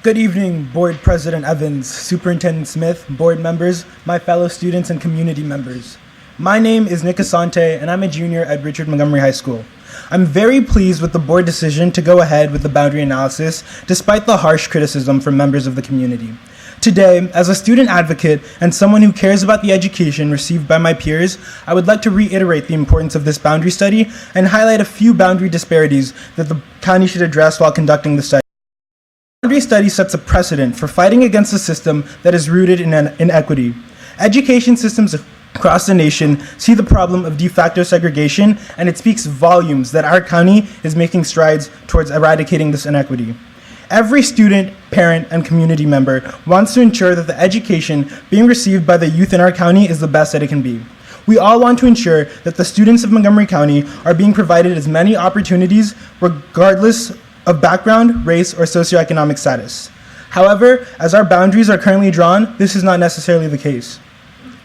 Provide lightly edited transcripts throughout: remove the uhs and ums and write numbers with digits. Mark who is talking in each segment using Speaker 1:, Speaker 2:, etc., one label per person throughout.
Speaker 1: Good evening, Board President Evans, Superintendent Smith, board members, my fellow students, and community members. My name is Nick Asante, and I'm a junior at Richard Montgomery High School. I'm very pleased with the board decision to go ahead with the boundary analysis, despite the harsh criticism from members of the community. Today, as a student advocate and someone who cares about the education received by my peers, I would like to reiterate the importance of this boundary study and highlight a few boundary disparities that the county should address while conducting the study. The boundary study sets a precedent for fighting against a system that is rooted in inequity. Education systems across the nation see the problem of de facto segregation, and it speaks volumes that our county is making strides towards eradicating this inequity. Every student, parent, and community member wants to ensure that the education being received by the youth in our county is the best that it can be. We all want to ensure that the students of Montgomery County are being provided as many opportunities regardless of background, race, or socioeconomic status. However, as our boundaries are currently drawn, this is not necessarily the case.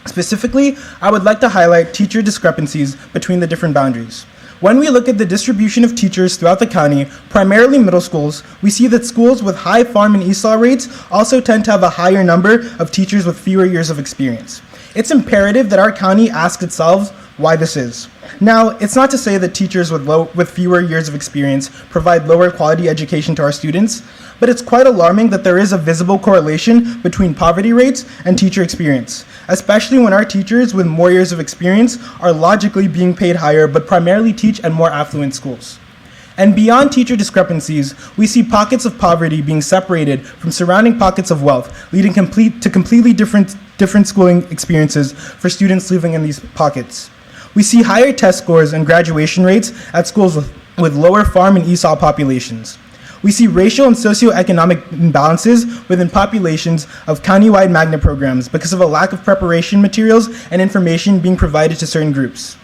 Speaker 1: Specifically, I would like to highlight teacher discrepancies between the different boundaries. When we look at the distribution of teachers throughout the county, primarily middle schools, we see that schools with high farm and ESOL rates also tend to have a higher number of teachers with fewer years of experience. It's imperative that our county ask itself why this is. Now, it's not to say that teachers with fewer years of experience provide lower quality education to our students, but it's quite alarming that there is a visible correlation between poverty rates and teacher experience, especially when our teachers with more years of experience are logically being paid higher but primarily teach at more affluent schools. And beyond teacher discrepancies, we see pockets of poverty being separated from surrounding pockets of wealth, leading to completely different schooling experiences for students living in these pockets. We see higher test scores and graduation rates at schools with lower farm and ESOL populations. We see racial and socioeconomic imbalances within populations of countywide magnet programs because of a lack of preparation materials and information being provided to certain groups.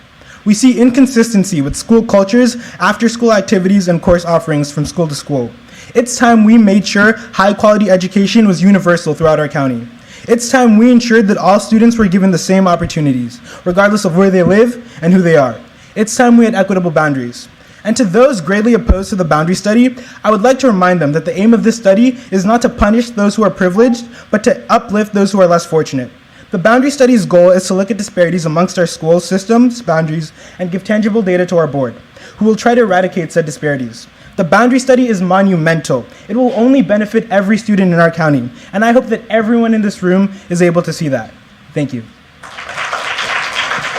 Speaker 1: We see inconsistency with school cultures, after-school activities, and course offerings from school to school. It's time we made sure high-quality education was universal throughout our county. It's time we ensured that all students were given the same opportunities, regardless of where they live and who they are. It's time we had equitable boundaries. And to those greatly opposed to the boundary study, I would like to remind them that the aim of this study is not to punish those who are privileged, but to uplift those who are less fortunate. The boundary study's goal is to look at disparities amongst our school systems, boundaries, and give tangible data to our board, who will try to eradicate said disparities. The boundary study is monumental. It will only benefit every student in our county, and I hope that everyone in this room is able to see that. Thank you.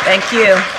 Speaker 2: Thank you.